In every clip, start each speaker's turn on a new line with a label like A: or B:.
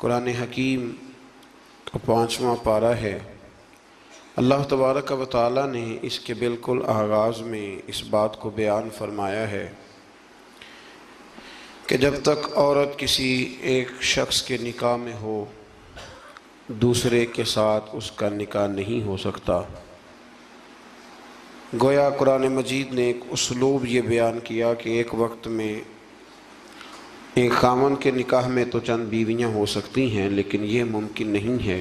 A: قرآن حکیم کا 5واں پارہ ہے۔ اللہ تبارک و تعالیٰ نے اس کے بالکل آغاز میں اس بات کو بیان فرمایا ہے کہ جب تک عورت کسی ایک شخص کے نکاح میں ہو دوسرے کے ساتھ اس کا نکاح نہیں ہو سکتا۔ گویا قرآن مجید نے ایک اسلوب یہ بیان کیا کہ ایک وقت میں ایک خاوند کے نکاح میں تو چند بیویاں ہو سکتی ہیں، لیکن یہ ممکن نہیں ہے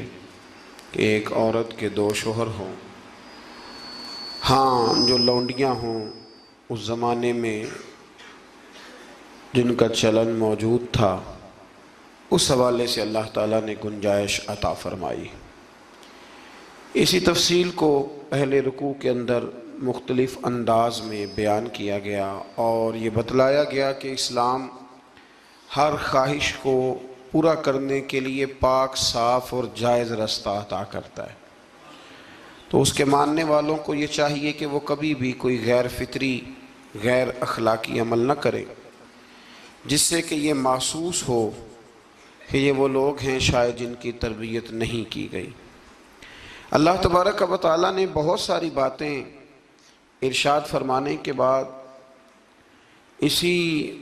A: کہ ایک عورت کے 2 شوہر ہوں۔ ہاں، جو لونڈیاں ہوں اس زمانے میں جن کا چلن موجود تھا، اس حوالے سے اللہ تعالیٰ نے گنجائش عطا فرمائی۔ اسی تفصیل کو پہلے رکوع کے اندر مختلف انداز میں بیان کیا گیا اور یہ بتلایا گیا کہ اسلام ہر خواہش کو پورا کرنے کے لیے پاک، صاف اور جائز رستہ عطا کرتا ہے۔ تو اس کے ماننے والوں کو یہ چاہیے کہ وہ کبھی بھی کوئی غیر فطری، غیر اخلاقی عمل نہ کرے، جس سے کہ یہ محسوس ہو کہ یہ وہ لوگ ہیں شاید جن کی تربیت نہیں کی گئی۔ اللہ تبارک و تعالیٰ نے بہت ساری باتیں ارشاد فرمانے کے بعد اسی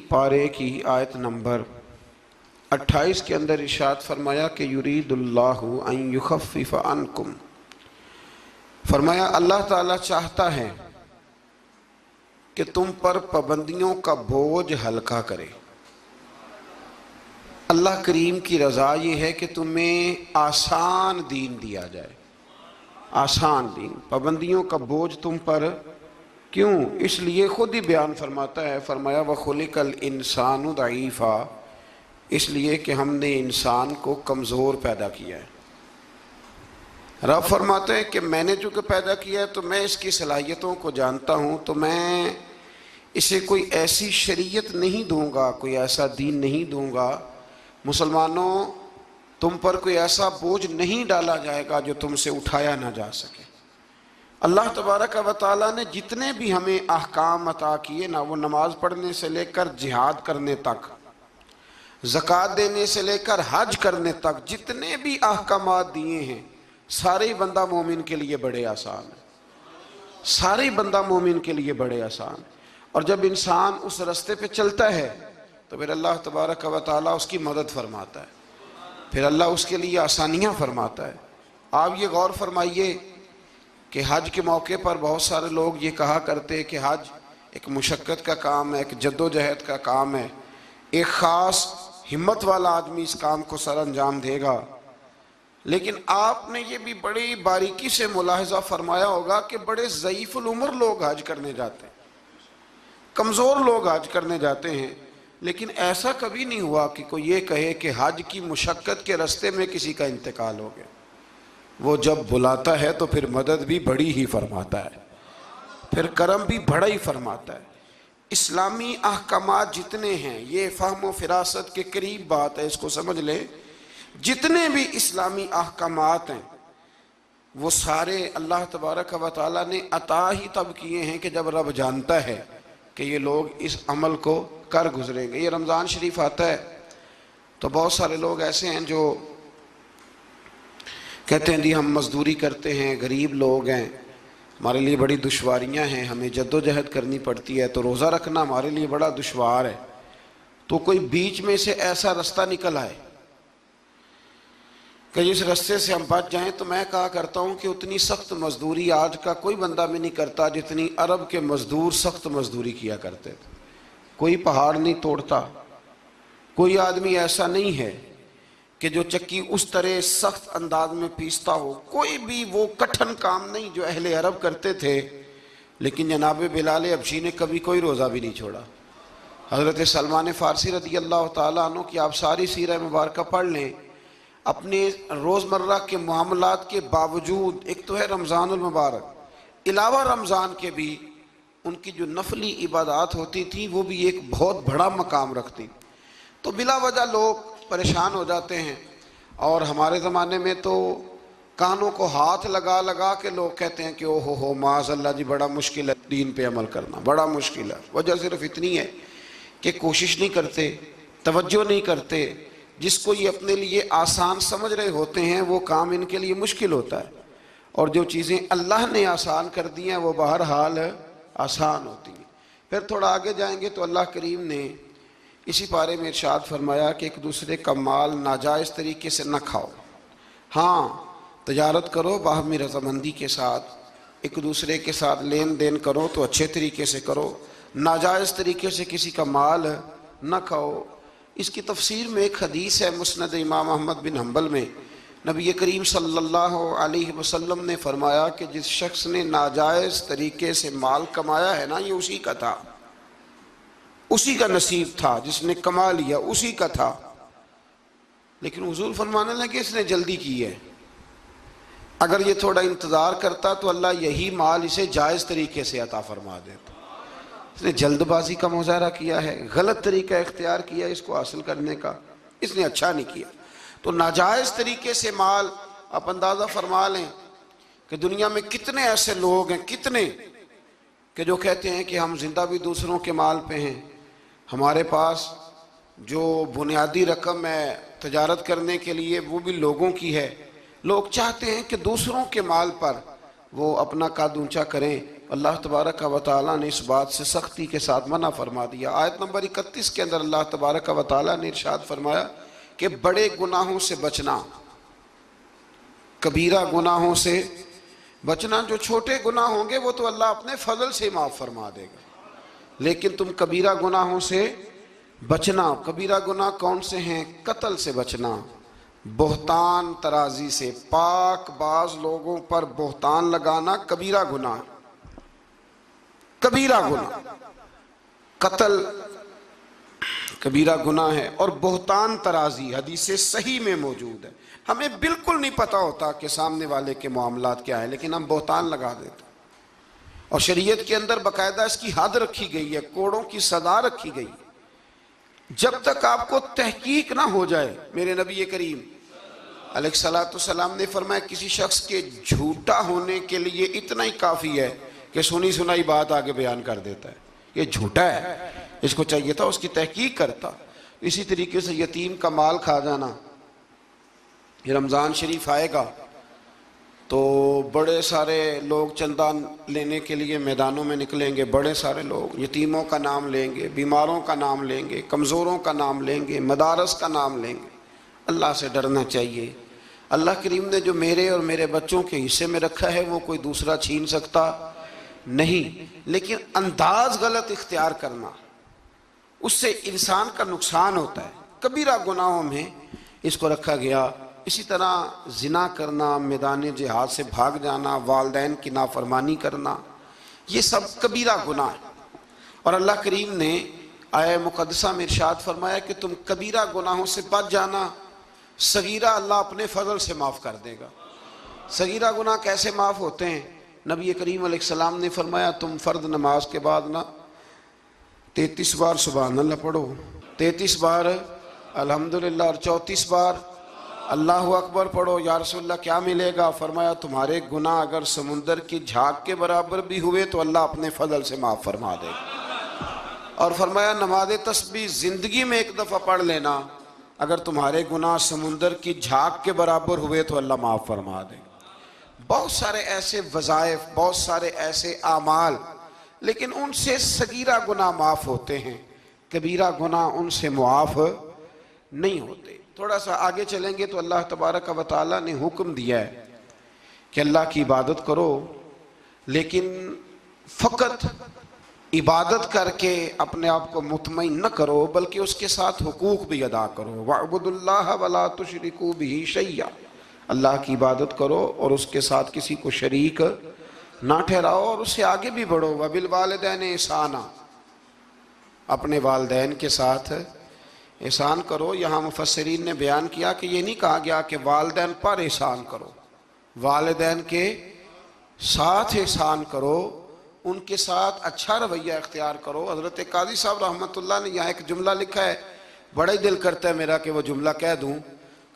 A: پارے کی آیت نمبر 28 کے اندر ارشاد فرمایا کہ یرید اللہ ان یخفف عنکم، فرمایا اللہ تعالیٰ چاہتا ہے کہ تم پر پابندیوں کا بوجھ ہلکا کرے۔ اللہ کریم کی رضا یہ ہے کہ تمہیں آسان دین دیا جائے، آسان دین۔ پابندیوں کا بوجھ تم پر کیوں؟ اس لیے خود ہی بیان فرماتا ہے، فرمایا وَخُلِقَ الْإِنسَانُ ضَعِيفًا، اس لیے کہ ہم نے انسان کو کمزور پیدا کیا ہے۔ رب فرماتے ہیں کہ میں نے چونکہ پیدا کیا ہے تو میں اس کی صلاحیتوں کو جانتا ہوں، تو میں اسے کوئی ایسی شریعت نہیں دوں گا، کوئی ایسا دین نہیں دوں گا۔ مسلمانوں، تم پر کوئی ایسا بوجھ نہیں ڈالا جائے گا جو تم سے اٹھایا نہ جا سکے۔ اللہ تبارک و تعالیٰ نے جتنے بھی ہمیں احکام عطا کیے نا، وہ نماز پڑھنے سے لے کر جہاد کرنے تک، زکوٰۃ دینے سے لے کر حج کرنے تک، جتنے بھی احکامات دیے ہیں سارے بندہ مومن کے لیے بڑے آسان ہیں، سارے بندہ مومن کے لیے بڑے آسان۔ اور جب انسان اس رستے پہ چلتا ہے تو پھر اللہ تبارک و تعالیٰ اس کی مدد فرماتا ہے، پھر اللہ اس کے لیے آسانیاں فرماتا ہے۔ آپ یہ غور فرمائیے کہ حج کے موقع پر بہت سارے لوگ یہ کہا کرتے کہ حج ایک مشقت کا کام ہے، ایک جد و جہد کا کام ہے، ایک خاص ہمت والا آدمی اس کام کو سر انجام دے گا۔ لیکن آپ نے یہ بھی بڑی باریکی سے ملاحظہ فرمایا ہوگا کہ بڑے ضعیف العمر لوگ حج کرنے جاتے ہیں، کمزور لوگ حج کرنے جاتے ہیں، لیکن ایسا کبھی نہیں ہوا کہ کوئی یہ کہے کہ حج کی مشقت کے رستے میں کسی کا انتقال ہو گیا۔ وہ جب بلاتا ہے تو پھر مدد بھی بڑی ہی فرماتا ہے، پھر کرم بھی بڑا ہی فرماتا ہے۔ اسلامی احکامات جتنے ہیں، یہ فہم و فراست کے قریب بات ہے، اس کو سمجھ لیں، جتنے بھی اسلامی احکامات ہیں وہ سارے اللہ تبارک و تعالیٰ نے عطا ہی تب کیے ہیں کہ جب رب جانتا ہے کہ یہ لوگ اس عمل کو کر گزریں گے۔ یہ رمضان شریف آتا ہے تو بہت سارے لوگ ایسے ہیں جو کہتے ہیں جی ہم مزدوری کرتے ہیں، غریب لوگ ہیں، ہمارے لیے بڑی دشواریاں ہیں، ہمیں جد و جہد کرنی پڑتی ہے، تو روزہ رکھنا ہمارے لیے بڑا دشوار ہے۔ تو کوئی بیچ میں سے ایسا رستہ نکل آئے کہ جس رستے سے ہم بچ جائیں، تو میں کہا کرتا ہوں کہ اتنی سخت مزدوری آج کا کوئی بندہ بھی نہیں کرتا جتنی عرب کے مزدور سخت مزدوری کیا کرتے تھے۔ کوئی پہاڑ نہیں توڑتا، کوئی آدمی ایسا نہیں ہے کہ جو چکی اس طرح سخت انداز میں پیستا ہو، کوئی بھی وہ کٹھن کام نہیں جو اہل عرب کرتے تھے۔ لیکن جناب بلال حبشی نے کبھی کوئی روزہ بھی نہیں چھوڑا۔ حضرت سلمان فارسی رضی اللہ تعالیٰ عنہ کی آپ ساری سیرہ مبارکہ پڑھ لیں، اپنے روزمرہ کے معاملات کے باوجود، ایک تو ہے رمضان المبارک، علاوہ رمضان کے بھی ان کی جو نفلی عبادات ہوتی تھیں وہ بھی ایک بہت بڑا مقام رکھتی۔ تو بلا وجہ لوگ پریشان ہو جاتے ہیں، اور ہمارے زمانے میں تو کانوں کو ہاتھ لگا لگا کے لوگ کہتے ہیں کہ اوہ ہو معاذ اللہ جی بڑا مشکل ہے دین پہ عمل کرنا، بڑا مشکل ہے۔ وجہ صرف اتنی ہے کہ کوشش نہیں کرتے، توجہ نہیں کرتے، جس کو یہ اپنے لیے آسان سمجھ رہے ہوتے ہیں وہ کام ان کے لیے مشکل ہوتا ہے، اور جو چیزیں اللہ نے آسان کر دی ہیں وہ بہرحال آسان ہوتی ہیں۔ پھر تھوڑا آگے جائیں گے تو اللہ کریم نے اسی بارے میں ارشاد فرمایا کہ ایک دوسرے کا مال ناجائز طریقے سے نہ کھاؤ، ہاں تجارت کرو باہمی رضامندی کے ساتھ، ایک دوسرے کے ساتھ لین دین کرو تو اچھے طریقے سے کرو، ناجائز طریقے سے کسی کا مال نہ کھاؤ۔ اس کی تفسیر میں ایک حدیث ہے مسند امام احمد بن حنبل میں، نبی کریم صلی اللہ علیہ وسلم نے فرمایا کہ جس شخص نے ناجائز طریقے سے مال کمایا ہے نا، یہ اسی کا تھا، اسی کا نصیب تھا، جس نے کما لیا اسی کا تھا۔ لیکن حضور فرمانے لگے اس نے جلدی کی ہے، اگر یہ تھوڑا انتظار کرتا تو اللہ یہی مال اسے جائز طریقے سے عطا فرما دیتا۔ اس نے جلد بازی کا مظاہرہ کیا ہے، غلط طریقہ اختیار کیا اس کو حاصل کرنے کا، اس نے اچھا نہیں کیا۔ تو ناجائز طریقے سے مال، آپ اندازہ فرما لیں کہ دنیا میں کتنے ایسے لوگ ہیں، کتنے کہ جو کہتے ہیں کہ ہم زندہ بھی دوسروں کے مال پہ ہیں، ہمارے پاس جو بنیادی رقم ہے تجارت کرنے کے لیے وہ بھی لوگوں کی ہے۔ لوگ چاہتے ہیں کہ دوسروں کے مال پر وہ اپنا قد اونچا کریں، اللہ تبارک و تعالیٰ نے اس بات سے سختی کے ساتھ منع فرما دیا۔ آیت نمبر 31 کے اندر اللہ تبارک و تعالیٰ نے ارشاد فرمایا کہ بڑے گناہوں سے بچنا، کبیرہ گناہوں سے بچنا، جو چھوٹے گناہ ہوں گے وہ تو اللہ اپنے فضل سے معاف فرما دے گا، لیکن تم کبیرہ گناہوں سے بچنا۔ کبیرہ گناہ کون سے ہیں؟ قتل سے بچنا، بہتان ترازی سے، پاک باز لوگوں پر بہتان لگانا کبیرہ گناہ، کبیرہ گناہ، قتل کبیرہ گناہ ہے، اور بہتان ترازی حدیث صحیح میں موجود ہے۔ ہمیں بالکل نہیں پتہ ہوتا کہ سامنے والے کے معاملات کیا ہیں، لیکن ہم بہتان لگا دیتے ہیں، اور شریعت کے اندر باقاعدہ اس کی حد رکھی گئی ہے، کوڑوں کی سزا رکھی گئی ہے۔ جب تک آپ کو تحقیق نہ ہو جائے، میرے نبی کریم علیہ الصلوۃ والسلام نے فرمایا کسی شخص کے جھوٹا ہونے کے لیے اتنا ہی کافی ہے کہ سنی سنائی بات آگے بیان کر دیتا ہے، یہ جھوٹا ہے، اس کو چاہیے تھا اس کی تحقیق کرتا۔ اسی طریقے سے یتیم کا مال کھا جانا، یہ رمضان شریف آئے گا تو بڑے سارے لوگ چندہ لینے کے لیے میدانوں میں نکلیں گے، بڑے سارے لوگ یتیموں کا نام لیں گے، بیماروں کا نام لیں گے، کمزوروں کا نام لیں گے، مدارس کا نام لیں گے۔ اللہ سے ڈرنا چاہیے۔ اللہ کریم نے جو میرے اور میرے بچوں کے حصے میں رکھا ہے وہ کوئی دوسرا چھین سکتا نہیں، لیکن انداز غلط اختیار کرنا، اس سے انسان کا نقصان ہوتا ہے۔ کبیرہ گناہوں میں اس کو رکھا گیا۔ اسی طرح زنا کرنا، میدان جہاد سے بھاگ جانا، والدین کی نافرمانی کرنا، یہ سب کبیرہ گناہ ہے۔ اور اللہ کریم نے آیہ مقدسہ میں ارشاد فرمایا کہ تم کبیرہ گناہوں سے بچ جانا، صغیرہ اللہ اپنے فضل سے معاف کر دے گا۔ صغیرہ گناہ کیسے معاف ہوتے ہیں؟ نبی کریم علیہ السلام نے فرمایا تم فرض نماز کے بعد نا 33 بار سبحان اللہ پڑھو، 33 بار الحمدللہ، اور 34 بار اللہ اکبر پڑھو۔ یا رسول اللہ کیا ملے گا؟ فرمایا تمہارے گناہ اگر سمندر کی جھاگ کے برابر بھی ہوئے تو اللہ اپنے فضل سے معاف فرما دے گا۔ اور فرمایا نماز تسبیح زندگی میں ایک دفعہ پڑھ لینا، اگر تمہارے گناہ سمندر کی جھاگ کے برابر ہوئے تو اللہ معاف فرما دے گا۔ بہت سارے ایسے وظائف، بہت سارے ایسے اعمال، لیکن ان سے صغیرہ گناہ معاف ہوتے ہیں، کبیرہ گناہ ان سے معاف نہیں ہوتے۔ تھوڑا سا آگے چلیں گے تو اللہ تبارک و تعالیٰ نے حکم دیا ہے کہ اللہ کی عبادت کرو، لیکن فقط عبادت کر کے اپنے آپ کو مطمئن نہ کرو، بلکہ اس کے ساتھ حقوق بھی ادا کرو۔ وَاعْبُدُوا اللَّهَ وَلَا تُشْرِكُوا بِهِ شَيْئًا، اللہ کی عبادت کرو اور اس کے ساتھ کسی کو شریک نہ ٹھہراؤ، اور اس سے آگے بھی بڑھو۔ وَبِالْوَالِدَيْنِ إِحْسَانًا، اپنے والدین کے ساتھ احسان کرو۔ یہاں مفسرین نے بیان کیا کہ یہ نہیں کہا گیا کہ والدین پر احسان کرو، والدین کے ساتھ احسان کرو، ان کے ساتھ اچھا رویہ اختیار کرو۔ حضرت قاضی صاحب رحمۃ اللہ نے یہاں ایک جملہ لکھا ہے، بڑا ہی دل کرتا ہے میرا کہ وہ جملہ کہہ دوں۔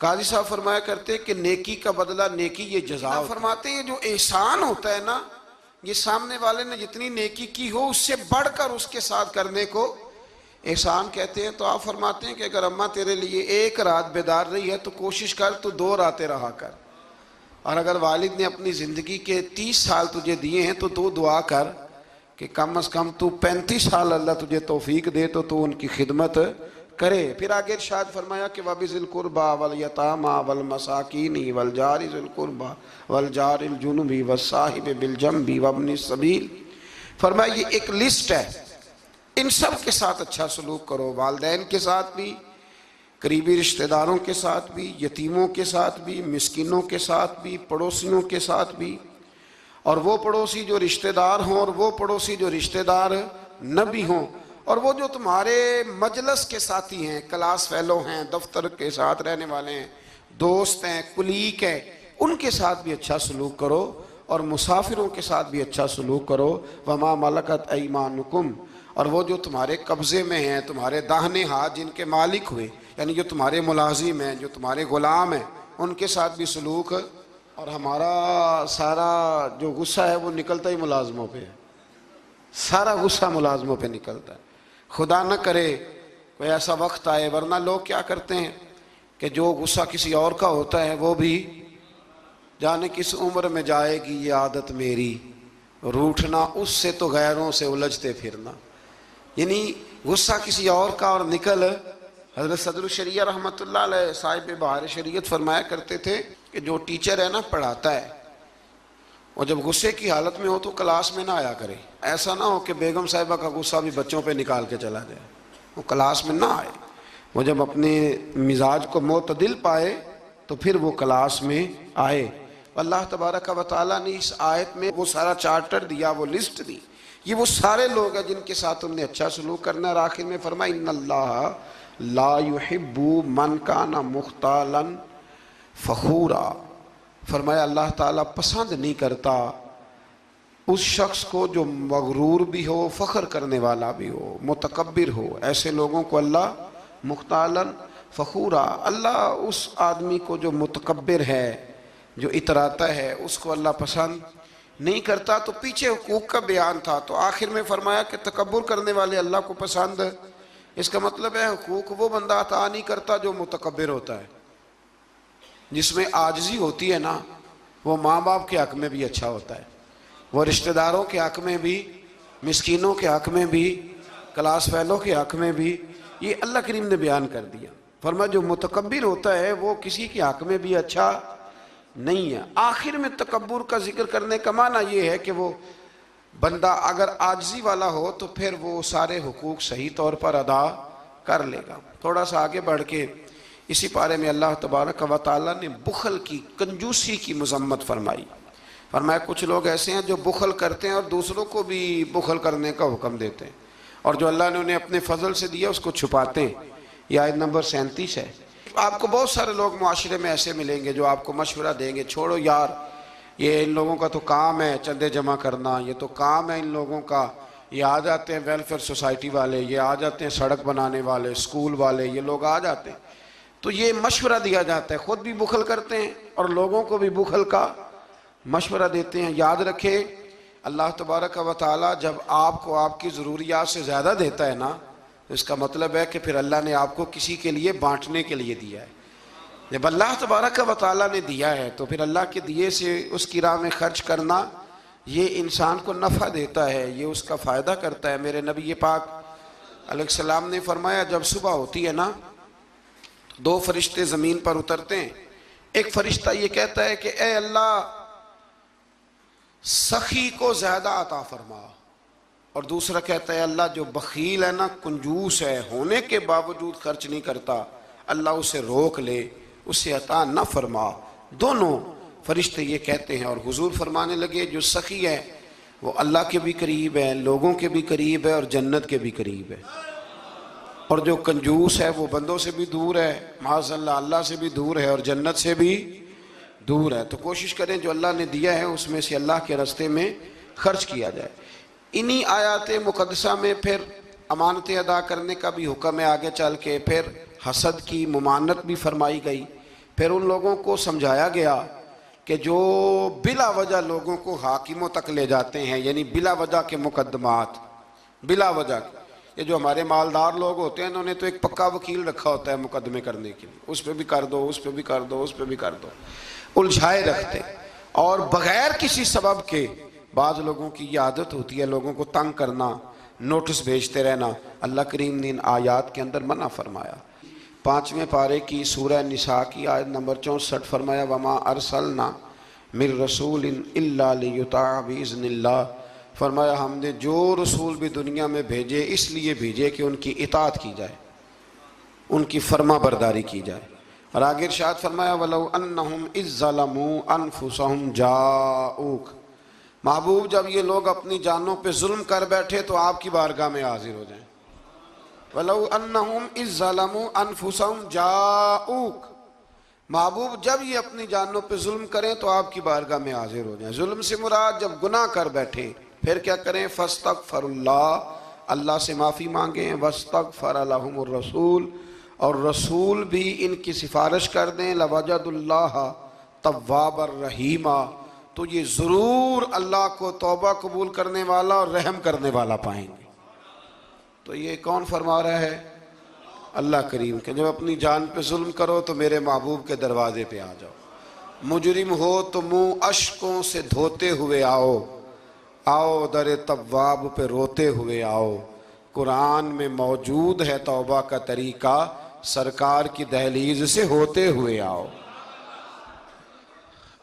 A: قاضی صاحب فرمایا کرتے کہ نیکی کا بدلہ نیکی، یہ جزا فرماتے ہیں جو احسان ہوتا ہے نا، یہ سامنے والے نے جتنی نیکی کی ہو اس سے بڑھ کر اس کے ساتھ کرنے کو احسان کہتے ہیں تو آپ فرماتے ہیں کہ اگر اماں تیرے لیے ایک رات بیدار رہی ہے تو کوشش کر تو 2 راتیں رہا کر، اور اگر والد نے اپنی زندگی کے 30 سال تجھے دیے ہیں تو 2 دعا کر کہ کم از کم تو 35 سال اللہ تجھے توفیق دے تو ان کی خدمت کرے۔ پھر آگے ارشاد فرمایا کہ وَبِذِي الْقُرْبَى وَالْيَتَامَى وَالْمَسَاكِينِ وَالْجَارِ ذِي الْقُرْبَى وَالْجَارِ الْجُنُبِ وَالصَّاحِبِ بِالْجَنبِ وَابْنِ السَّبِيلِ، فرمایا یہ ایک لسٹ ہے، ان سب کے ساتھ اچھا سلوک کرو، والدین کے ساتھ بھی، قریبی رشتہ داروں کے ساتھ بھی، یتیموں کے ساتھ بھی، مسکینوں کے ساتھ بھی، پڑوسیوں کے ساتھ بھی، اور وہ پڑوسی جو رشتہ دار ہوں اور وہ پڑوسی جو رشتہ دار نہ بھی ہوں، اور وہ جو تمہارے مجلس کے ساتھی ہیں، کلاس فیلو ہیں، دفتر کے ساتھ رہنے والے ہیں، دوست ہیں، کلیگ ہیں، ان کے ساتھ بھی اچھا سلوک کرو، اور مسافروں کے ساتھ بھی اچھا سلوک کرو۔ وَمَا مَلَكَتْ أَيْمَانُكُمْ، اور وہ جو تمہارے قبضے میں ہیں، تمہارے داہنے ہاتھ جن کے مالک ہوئے، یعنی جو تمہارے ملازم ہیں، جو تمہارے غلام ہیں، ان کے ساتھ بھی سلوک۔ اور ہمارا سارا جو غصہ ہے وہ نکلتا ہی ملازموں پہ ہے، سارا غصہ ملازموں پہ نکلتا ہے۔ خدا نہ کرے کوئی ایسا وقت آئے، ورنہ لوگ کیا کرتے ہیں کہ جو غصہ کسی اور کا ہوتا ہے وہ بھی جانے کس عمر میں جائے گی یہ عادت میری، روٹھنا اس سے تو غیروں سے الجھتے پھرنا، یعنی غصہ کسی اور کا اور نکل۔ حضرت صدر الشریعہ رحمۃ اللہ علیہ صاحب بہار شریعت فرمایا کرتے تھے کہ جو ٹیچر ہے نا پڑھاتا ہے، اور جب غصے کی حالت میں ہو تو کلاس میں نہ آیا کرے، ایسا نہ ہو کہ بیگم صاحبہ کا غصہ بھی بچوں پہ نکال کے چلا جائے، وہ کلاس میں نہ آئے، وہ جب اپنے مزاج کو معتدل پائے تو پھر وہ کلاس میں آئے۔ اللہ تبارک و تعالیٰ نے اس آیت میں وہ سارا چارٹر دیا، وہ لسٹ دی، یہ وہ سارے لوگ ہیں جن کے ساتھ تم نے اچھا سلوک کرنا ہے۔ اور آخر میں فرمایا ان اللہ لا يحب من کان مختالا فخورا، فرمایا اللہ تعالیٰ پسند نہیں کرتا اس شخص کو جو مغرور بھی ہو، فخر کرنے والا بھی ہو، متکبر ہو، ایسے لوگوں کو اللہ مختالا فخورا، اللہ اس آدمی کو جو متکبر ہے، جو اتراتا ہے، اس کو اللہ پسند نہیں کرتا۔ تو پیچھے حقوق کا بیان تھا تو آخر میں فرمایا کہ تکبر کرنے والے اللہ کو پسند، اس کا مطلب ہے حقوق وہ بندہ عطا نہیں کرتا جو متکبر ہوتا ہے، جس میں عاجزی ہوتی ہے نا، وہ ماں باپ کے حق میں بھی اچھا ہوتا ہے، وہ رشتہ داروں کے حق میں بھی، مسکینوں کے حق میں بھی، کلاس فیلو کے حق میں بھی، یہ اللہ کریم نے بیان کر دیا۔ فرمایا جو متکبر ہوتا ہے وہ کسی کے حق میں بھی اچھا نہیں ہے۔ آخر میں تکبر کا ذکر کرنے کا معنی یہ ہے کہ وہ بندہ اگر عاجزی والا ہو تو پھر وہ سارے حقوق صحیح طور پر ادا کر لے گا۔ تھوڑا سا آگے بڑھ کے اسی پارے میں اللہ تبارک و تعالیٰ نے بخل کی، کنجوسی کی مذمت فرمائی۔ فرمایا کچھ لوگ ایسے ہیں جو بخل کرتے ہیں اور دوسروں کو بھی بخل کرنے کا حکم دیتے ہیں، اور جو اللہ نے انہیں اپنے فضل سے دیا اس کو چھپاتے ہیں۔ یہ آیت نمبر 37 ہے۔ آپ کو بہت سارے لوگ معاشرے میں ایسے ملیں گے جو آپ کو مشورہ دیں گے، چھوڑو یار، یہ ان لوگوں کا تو کام ہے چندے جمع کرنا، یہ تو کام ہے ان لوگوں کا، یہ آ جاتے ہیں ویلفیئر سوسائٹی والے، یہ آ جاتے ہیں سڑک بنانے والے، اسکول والے، یہ لوگ آ جاتے ہیں، تو یہ مشورہ دیا جاتا ہے، خود بھی بخل کرتے ہیں اور لوگوں کو بھی بخل کا مشورہ دیتے ہیں۔ یاد رکھے اللہ تبارک و تعالیٰ جب آپ کو آپ کی ضروریات سے زیادہ دیتا ہے نا، اس کا مطلب ہے کہ پھر اللہ نے آپ کو کسی کے لیے بانٹنے کے لیے دیا ہے۔ جب اللہ تبارک و تعالیٰ نے دیا ہے تو پھر اللہ کے دیے سے اس کی راہ میں خرچ کرنا یہ انسان کو نفع دیتا ہے، یہ اس کا فائدہ کرتا ہے۔ میرے نبی پاک علیہ السلام نے فرمایا جب صبح ہوتی ہے نا تو 2 فرشتے زمین پر اترتے ہیں، ایک فرشتہ یہ کہتا ہے کہ اے اللہ سخی کو زیادہ عطا فرما، اور دوسرا کہتا ہے اللہ جو بخیل ہے نا، کنجوس ہے، ہونے کے باوجود خرچ نہیں کرتا، اللہ اسے روک لے، اسے عطا نہ فرما۔ دونوں فرشتے یہ کہتے ہیں، اور حضور فرمانے لگے جو سخی ہے وہ اللہ کے بھی قریب ہے، لوگوں کے بھی قریب ہے، اور جنت کے بھی قریب ہے، اور جو کنجوس ہے وہ بندوں سے بھی دور ہے، معاذ اللہ اللہ سے بھی دور ہے، اور جنت سے بھی دور ہے۔ تو کوشش کریں جو اللہ نے دیا ہے اس میں سے اللہ کے راستے میں خرچ کیا جائے۔ انہی آیات مقدسہ میں پھر امانتیں ادا کرنے کا بھی حکم ہے، آگے چل کے پھر حسد کی ممانعت بھی فرمائی گئی، پھر ان لوگوں کو سمجھایا گیا کہ جو بلا وجہ لوگوں کو حاکموں تک لے جاتے ہیں، یعنی بلا وجہ کے مقدمات، بلا وجہ، یہ جو ہمارے مالدار لوگ ہوتے ہیں انہوں نے تو ایک پکا وکیل رکھا ہوتا ہے مقدمے کرنے کے لیے، اس پہ بھی کر دو، اس پہ بھی کر دو، اس پہ بھی کر دو، الجھائے رکھتے، اور بغیر کسی سبب کے بعض لوگوں کی یہ عادت ہوتی ہے لوگوں کو تنگ کرنا، نوٹس بھیجتے رہنا۔ اللہ کریم نے ان آیات کے اندر منع فرمایا۔ 5ویں پارے کی سورہ نساء کی آیت نمبر 64 فرمایا وما ارسلنا من رسول الا لیطاع باذن اللہ، فرمایا ہم نے جو رسول بھی دنیا میں بھیجے اس لیے بھیجے کہ ان کی اطاعت کی جائے، ان کی فرما برداری کی جائے۔ اور آگے ارشاد فرمایا وَلَوْ أَنَّهُمْ إِذ ظَّلَمُوا أَنفُسَهُمْ جَاءُوكَ، محبوب جب یہ لوگ اپنی جانوں پہ ظلم کر بیٹھے تو آپ کی بارگاہ میں حاضر ہو جائیں۔ وَلَوْ أَنَّهُمْ إِذ ظَّلَمُوا أَنفُسَهُمْ جَاءُوكَ، محبوب جب یہ اپنی جانوں پہ ظلم کریں تو آپ کی بارگاہ میں حاضر ہو جائیں۔ ظلم سے مراد جب گناہ کر بیٹھے پھر کیا کریں؟ فَاسْتَغْفَرُ اللَّهَ، اللہ سے معافی مانگیں، وَاسْتَغْفَرَ لَهُمُ الرَّسُولُ، اور رسول بھی ان کی سفارش کر دیں، لَوَجَدُ اللَّهَ تَوَّابًا رَحِيمًا، تو یہ ضرور اللہ کو توبہ قبول کرنے والا اور رحم کرنے والا پائیں گے۔ تو یہ کون فرما رہا ہے؟ اللہ کریم کہ جب اپنی جان پہ ظلم کرو تو میرے محبوب کے دروازے پہ آ جاؤ، مجرم ہو تو منہ اشکوں سے دھوتے ہوئے آؤ، آؤ در تواب پہ روتے ہوئے آؤ۔ قرآن میں موجود ہے توبہ کا طریقہ، سرکار کی دہلیز سے ہوتے ہوئے آؤ۔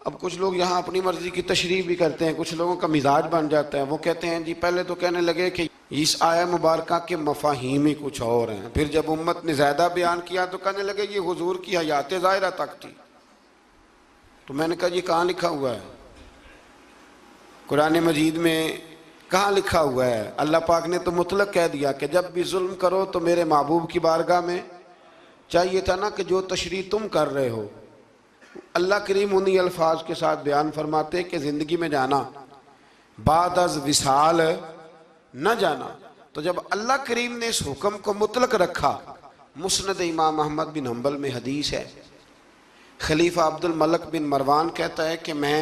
A: اب کچھ لوگ یہاں اپنی مرضی کی تشریح بھی کرتے ہیں، کچھ لوگوں کا مزاج بن جاتا ہے، وہ کہتے ہیں جی پہلے تو کہنے لگے کہ اس آیہ مبارکہ کے مفاہیم ہی کچھ اور ہیں، پھر جب امت نے زیادہ بیان کیا تو کہنے لگے یہ حضور کی حیات ظاہرہ تک تھی۔ تو میں نے کہا یہ کہاں لکھا ہوا ہے؟ قرآن مجید میں کہاں لکھا ہوا ہے؟ اللہ پاک نے تو مطلق کہہ دیا کہ جب بھی ظلم کرو تو میرے محبوب کی بارگاہ میں، چاہیے تھا نا کہ جو تشریح تم کر رہے ہو۔ اللہ کریم انہی الفاظ کے ساتھ بیان فرماتے کہ زندگی میں جانا بعد از وصال نہ جانا۔ تو جب اللہ کریم نے اس حکم کو مطلق رکھا، مسند امام احمد بن حنبل میں حدیث ہے، خلیفہ عبد الملک بن مروان کہتا ہے کہ میں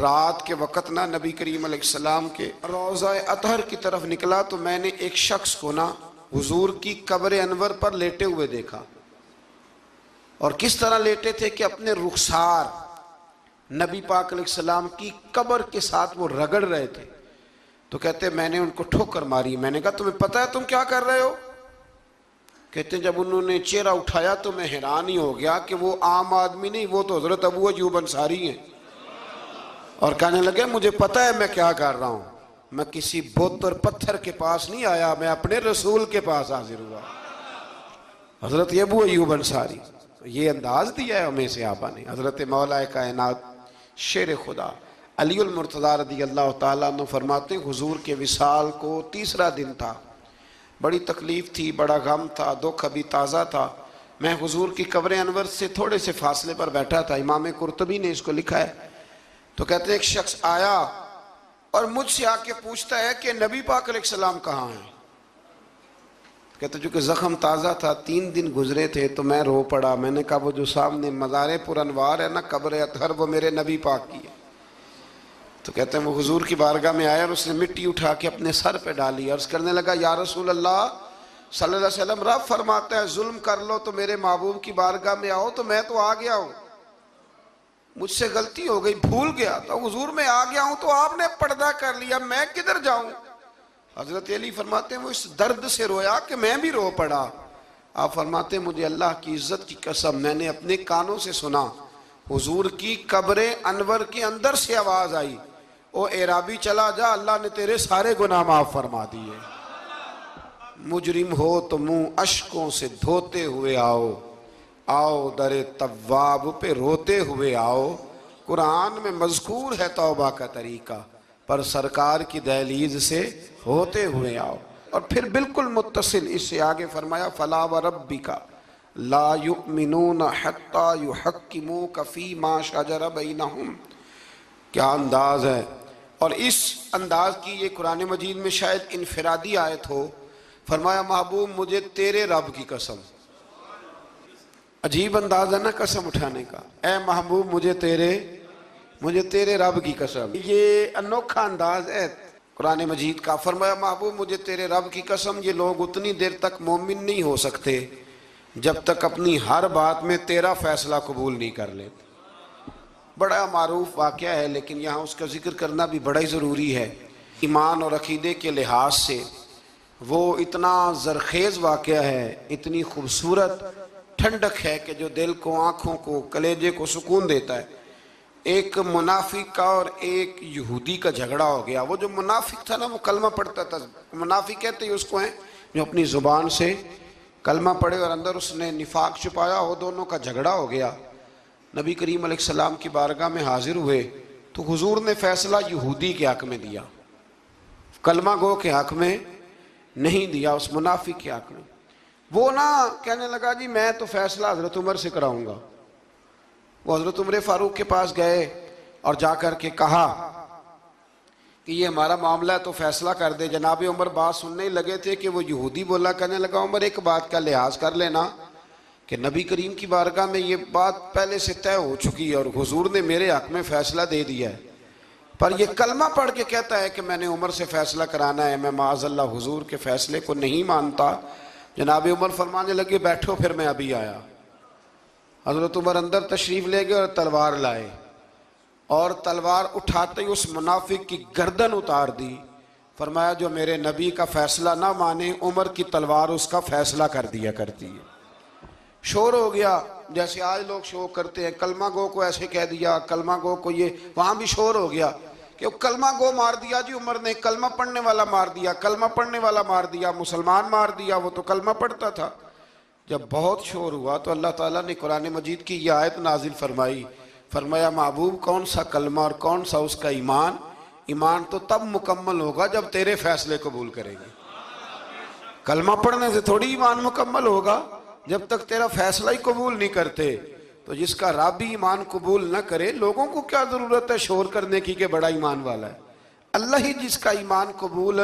A: رات کے وقت نا نبی کریم علیہ السلام کے روضہ اطہر کی طرف نکلا تو میں نے ایک شخص کو نا حضور کی قبر انور پر لیٹے ہوئے دیکھا، اور کس طرح لیٹے تھے کہ اپنے رخسار نبی پاک علیہ السلام کی قبر کے ساتھ وہ رگڑ رہے تھے۔ تو کہتے میں نے ان کو ٹھوکر ماری، میں نے کہا تمہیں پتہ ہے تم کیا کر رہے ہو؟ کہتے جب انہوں نے چہرہ اٹھایا تو میں حیران ہی ہو گیا کہ وہ عام آدمی نہیں، وہ تو حضرت ابو ایوب انصاری ہیں، اور کہنے لگے مجھے پتہ ہے میں کیا کر رہا ہوں، میں کسی بت اور پتھر کے پاس نہیں آیا، میں اپنے رسول کے پاس حاضر ہوا، حضرت ابو ایوب انصاری۔ یہ انداز دیا ہے ہمیں صحابہ نے۔ حضرت مولا کائنات شیر خدا علی المرتضیٰ رضی اللہ تعالیٰ عنہ فرماتے ہیں حضور کے وصال کو تیسرا دن تھا، بڑی تکلیف تھی، بڑا غم تھا، دکھ ابھی تازہ تھا، میں حضور کی قبر انور سے تھوڑے سے فاصلے پر بیٹھا تھا، امام قرطبی نے اس کو لکھا ہے۔ تو کہتے ہیں ایک شخص آیا اور مجھ سے آ کے پوچھتا ہے کہ نبی پاک علیہ السلام کہاں ہیں؟ کہتے چونکہ زخم تازہ تھا، 3 دن گزرے تھے، تو میں رو پڑا، میں نے کہا وہ جو سامنے مزار پر انوار ہے نا قبر اطہر، وہ میرے نبی پاک کی ہے۔ تو کہتے ہیں وہ حضور کی بارگاہ میں آیا اور اس نے مٹی اٹھا کے اپنے سر پہ ڈالی، عرض کرنے لگا یا رسول اللہ صلی اللہ علیہ وسلم، رب فرماتا ہے ظلم کر لو تو میرے محبوب کی بارگاہ میں آؤ، تو میں تو آ گیا ہوں، مجھ سے غلطی ہو گئی، بھول گیا تو حضور میں آ گیا ہوں، تو آپ نے پردہ کر لیا، میں کدھر جاؤں؟ حضرت علی فرماتے ہیں وہ اس درد سے رویا کہ میں بھی رو پڑا۔ آپ فرماتے ہیں مجھے اللہ کی عزت کی قسم میں نے اپنے کانوں سے سنا، حضور کی قبر انور کے اندر سے آواز آئی، او اعرابی چلا جا، اللہ نے تیرے سارے گناہ معاف فرما دیے۔ مجرم ہو تو منہ اشکوں سے دھوتے ہوئے آؤ، آؤ در تواب پہ روتے ہوئے آؤ۔ قرآن میں مذکور ہے توبہ کا طریقہ، پر سرکار کی دہلیز سے ہوتے ہوئے آؤ۔ اور پھر بالکل متصل اس سے آگے فرمایا فَلَا وَرَبِّكَ لَا يُؤْمِنُونَ حَتَّى يُحَكِّمُوكَ فِي مَا شَجَرَ بَيْنَهُمْ۔ کیا انداز ہے! اور اس انداز کی یہ قرآن مجید میں شاید انفرادی آیت ہو۔ فرمایا محبوب مجھے تیرے رب کی قسم، عجیب انداز ہے نا قسم اٹھانے کا، اے محبوب مجھے تیرے رب کی قسم، یہ انوکھا انداز ہے۔ قرآن مجید کا۔ فرمایا محبوب مجھے تیرے رب کی قسم یہ لوگ اتنی دیر تک مومن نہیں ہو سکتے جب تک اپنی ہر بات میں تیرا فیصلہ قبول نہیں کر لیتے۔ بڑا معروف واقعہ ہے لیکن یہاں اس کا ذکر کرنا بھی بڑا ہی ضروری ہے۔ ایمان اور عقیدے کے لحاظ سے وہ اتنا زرخیز واقعہ ہے، اتنی خوبصورت ٹھنڈک ہے کہ جو دل کو، آنکھوں کو، کلیجے کو سکون دیتا ہے۔ ایک منافق کا اور ایک یہودی کا جھگڑا ہو گیا۔ وہ جو منافق تھا نا وہ کلمہ پڑھتا تھا، منافق کہتے ہیں اس کو ہیں جو اپنی زبان سے کلمہ پڑھے اور اندر اس نے نفاق چھپایا، وہ دونوں کا جھگڑا ہو گیا۔ نبی کریم علیہ السلام کی بارگاہ میں حاضر ہوئے تو حضور نے فیصلہ یہودی کے حق میں دیا، کلمہ گو کے حق میں نہیں دیا، اس منافق کے حق میں۔ وہ نہ کہنے لگا جی میں تو فیصلہ حضرت عمر سے کراؤں گا۔ وہ حضرت عمر فاروق کے پاس گئے اور جا کر کے کہا کہ یہ ہمارا معاملہ ہے تو فیصلہ کر دے۔ جناب عمر بات سننے لگے تھے کہ وہ یہودی بولا، کہنے لگا عمر ایک بات کا لحاظ کر لینا کہ نبی کریم کی بارگاہ میں یہ بات پہلے سے طے ہو چکی ہے اور حضور نے میرے حق میں فیصلہ دے دیا ہے، پر یہ کلمہ پڑھ کے کہتا ہے کہ میں نے عمر سے فیصلہ کرانا ہے، میں معاذ اللہ حضور کے فیصلے کو نہیں مانتا۔ جناب عمر فرمانے لگے بیٹھو پھر میں ابھی آیا۔ حضرت عمر اندر تشریف لے گئے اور تلوار لائے اور تلوار اٹھاتے ہی اس منافق کی گردن اتار دی۔ فرمایا جو میرے نبی کا فیصلہ نہ مانے عمر کی تلوار اس کا فیصلہ کر دیا کرتی ہے۔ شور ہو گیا جیسے آج لوگ شور کرتے ہیں، کلمہ گو کو ایسے کہہ دیا، کلمہ گو کو یہ، وہاں بھی شور ہو گیا کہ کلمہ گو مار دیا جی عمر نے، کلمہ پڑھنے والا مار دیا، کلمہ پڑھنے والا مار دیا، مسلمان مار دیا، وہ تو کلمہ پڑھتا تھا۔ جب بہت شور ہوا تو اللہ تعالیٰ نے قرآن مجید کی یہ آیت نازل فرمائی، فرمایا محبوب کون سا کلمہ اور کون سا اس کا ایمان؟ ایمان تو تب مکمل ہوگا جب تیرے فیصلے قبول کریں گے۔ کلمہ پڑھنے سے تھوڑی ایمان مکمل ہوگا جب تک تیرا فیصلہ ہی قبول نہیں کرتے۔ تو جس کا رب ہی ایمان قبول نہ کرے، لوگوں کو کیا ضرورت ہے شور کرنے کی کہ بڑا ایمان والا ہے؟ اللہ ہی جس کا ایمان قبول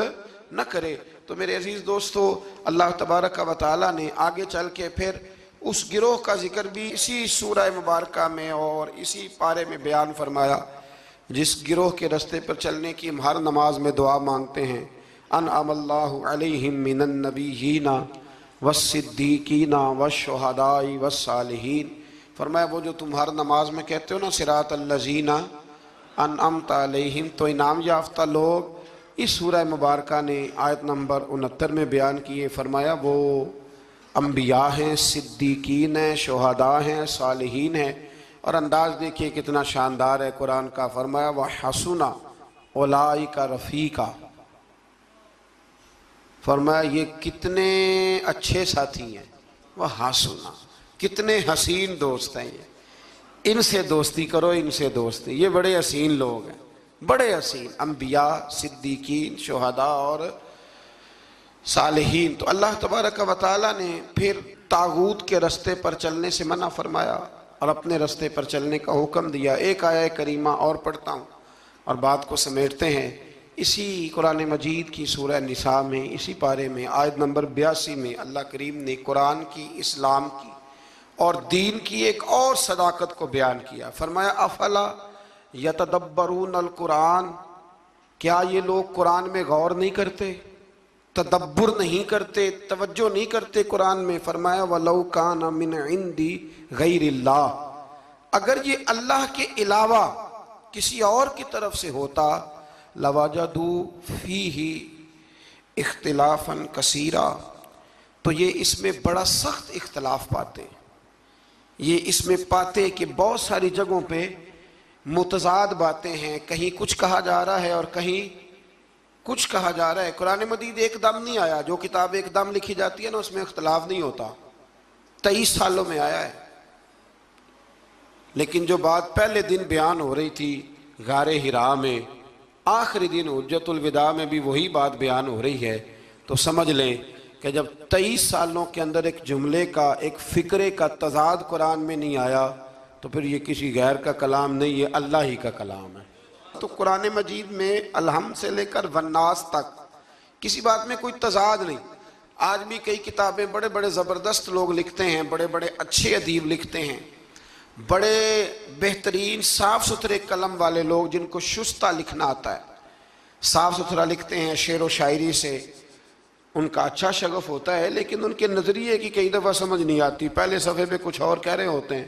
A: نہ کرے۔ تو میرے عزیز دوستو، اللہ تبارک و تعالیٰ نے آگے چل کے پھر اس گروہ کا ذکر بھی اسی سورہ مبارکہ میں اور اسی پارے میں بیان فرمایا جس گروہ کے رستے پر چلنے کی ہم ہر نماز میں دعا مانگتے ہیں، انعم اللہ علیہم من النبیین والصدیقین والشہداء والصالحین۔ فرمایا وہ جو تم ہر نماز میں کہتے ہو نا صراط الذین انعمت علیہم، تو انعام یافتہ لوگ اس سورہ مبارکہ نے آیت نمبر 69 میں بیان کیے۔ فرمایا وہ انبیاء ہیں، صدیقین ہیں، شہداء ہیں، صالحین ہیں، اور انداز دیکھیے کتنا شاندار ہے قرآن کا۔ فرمایا وَحَسُنَ أُولَئِكَ رَفِيقًا، فرمایا یہ کتنے اچھے ساتھی ہیں، وَحَسُنَ کتنے حسین دوست ہیں، یہ ان سے دوستی کرو، ان سے دوستی، یہ بڑے حسین لوگ ہیں، بڑے حسین انبیاء، صدیقین، شہداء اور صالحین۔ تو اللہ تبارک و تعالیٰ نے پھر طاغوت کے رستے پر چلنے سے منع فرمایا اور اپنے رستے پر چلنے کا حکم دیا۔ ایک آیہ کریمہ اور پڑھتا ہوں اور بات کو سمیٹتے ہیں۔ اسی قرآن مجید کی سورہ نساء میں اسی پارے میں آیت نمبر 82 میں اللہ کریم نے قرآن کی، اسلام کی اور دین کی ایک اور صداقت کو بیان کیا۔ فرمایا افلا یتدبرون القرآن، کیا یہ لوگ قرآن میں غور نہیں کرتے، تدبر نہیں کرتے، توجہ نہیں کرتے قرآن میں؟ فرمایا وَلَوْ كَانَ مِنْ عِنْدِ غَيْرِ اللَّهِ، اگر یہ اللہ کے علاوہ کسی اور کی طرف سے ہوتا لَوَجَدُوا فِيهِ اختلافاً كَثِيرًا، تو یہ اس میں بڑا سخت اختلاف پاتے، یہ اس میں پاتے کہ بہت ساری جگہوں پہ متضاد باتیں ہیں، کہیں کچھ کہا جا رہا ہے اور کہیں کچھ کہا جا رہا ہے۔ قرآن مجید ایک دم نہیں آیا، جو کتاب ایک دم لکھی جاتی ہے نا اس میں اختلاف نہیں ہوتا، 23 سالوں میں آیا ہے۔ لیکن جو بات پہلے دن بیان ہو رہی تھی غار حرا میں، آخری دن حجت الوداع میں بھی وہی بات بیان ہو رہی ہے، تو سمجھ لیں کہ جب 23 سالوں کے اندر ایک جملے کا، ایک فکرے کا تضاد قرآن میں نہیں آیا تو پھر یہ کسی غیر کا کلام نہیں، یہ اللہ ہی کا کلام ہے۔ تو قرآن مجید میں الحمد سے لے کر والناس تک کسی بات میں کوئی تضاد نہیں۔ آج بھی کئی کتابیں بڑے بڑے زبردست لوگ لکھتے ہیں، بڑے بڑے اچھے ادیب لکھتے ہیں، بڑے بہترین صاف ستھرے قلم والے لوگ جن کو شستہ لکھنا آتا ہے، صاف ستھرا لکھتے ہیں، شعر و شاعری سے ان کا اچھا شغف ہوتا ہے، لیکن ان کے نظریے کی کئی دفعہ سمجھ نہیں آتی، پہلے صفحے پہ کچھ اور کہہ رہے ہوتے ہیں،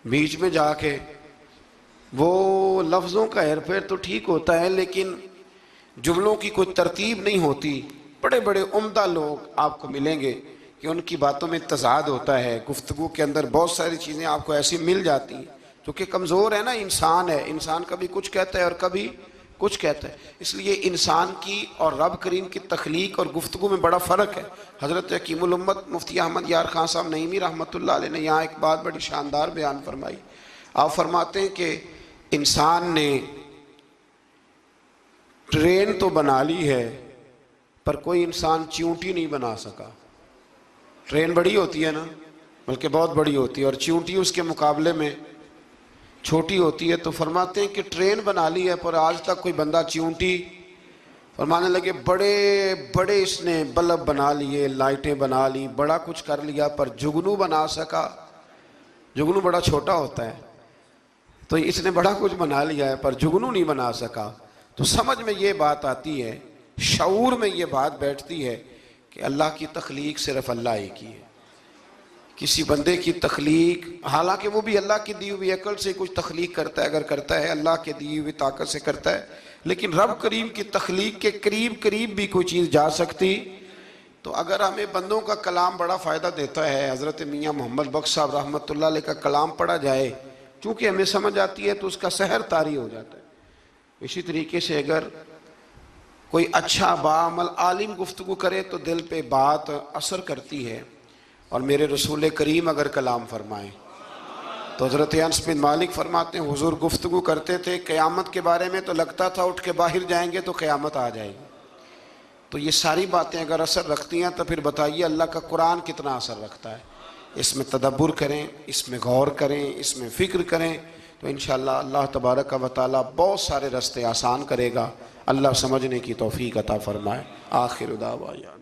A: بیچ میں جا کے وہ لفظوں کا ہیر پھیر تو ٹھیک ہوتا ہے لیکن جملوں کی کوئی ترتیب نہیں ہوتی۔ بڑے بڑے عمدہ لوگ آپ کو ملیں گے کہ ان کی باتوں میں تضاد ہوتا ہے، گفتگو کے اندر بہت ساری چیزیں آپ کو ایسی مل جاتی ہیں، کیونکہ کمزور ہے نا، انسان ہے، انسان کبھی کچھ کہتا ہے اور کبھی کچھ کہتا ہے، اس لیے انسان کی اور رب کریم کی تخلیق اور گفتگو میں بڑا فرق ہے۔ حضرت حکیم الامت مفتی احمد یار خان صاحب نعیمی رحمۃ اللہ علیہ نے یہاں ایک بات بڑی شاندار بیان فرمائی۔ آپ فرماتے ہیں کہ انسان نے ٹرین تو بنا لی ہے پر کوئی انسان چیونٹی نہیں بنا سکا۔ ٹرین بڑی ہوتی ہے نا، بلکہ بہت بڑی ہوتی ہے، اور چیونٹی اس کے مقابلے میں چھوٹی ہوتی ہے، تو فرماتے ہیں کہ ٹرین بنا لی ہے پر آج تک کوئی بندہ چیونٹی، فرمانے لگے بڑے بڑے اس نے بلب بنا لیے، لائٹیں بنا لی، بڑا کچھ کر لیا، پر جگنو بنا سکا؟ جگنو بڑا چھوٹا ہوتا ہے، تو اس نے بڑا کچھ بنا لیا ہے پر جگنو نہیں بنا سکا۔ تو سمجھ میں یہ بات آتی ہے، شعور میں یہ بات بیٹھتی ہے کہ اللہ کی تخلیق صرف اللہ ہی کی ہے۔ کسی بندے کی تخلیق، حالانکہ وہ بھی اللہ کی دی ہوئی عقل سے کچھ تخلیق کرتا ہے، اگر کرتا ہے اللہ کے دی ہوئی طاقت سے کرتا ہے، لیکن رب کریم کی تخلیق کے قریب بھی کوئی چیز جا سکتی۔ تو اگر ہمیں بندوں کا کلام بڑا فائدہ دیتا ہے، حضرت میاں محمد بخش صاحب رحمۃ اللہ علیہ کا کلام پڑھا جائے، چونکہ ہمیں سمجھ آتی ہے تو اس کا سحر طاری ہو جاتا ہے۔ اسی طریقے سے اگر کوئی اچھا باعمل عالم گفتگو کرے تو دل پہ بات اثر کرتی ہے، اور میرے رسول کریم اگر کلام فرمائیں تو حضرت انس بن مالک فرماتے ہیں حضور گفتگو کرتے تھے قیامت کے بارے میں، تو لگتا تھا اٹھ کے باہر جائیں گے تو قیامت آ جائے گی۔ تو یہ ساری باتیں اگر اثر رکھتی ہیں تو پھر بتائیے اللہ کا قرآن کتنا اثر رکھتا ہے۔ اس میں تدبر کریں، اس میں غور کریں، اس میں فکر کریں، تو انشاءاللہ اللہ تبارک و تعالی بہت سارے راستے آسان کرے گا۔ اللہ سمجھنے کی توفیق عطا فرمائے۔ آخر دعوانا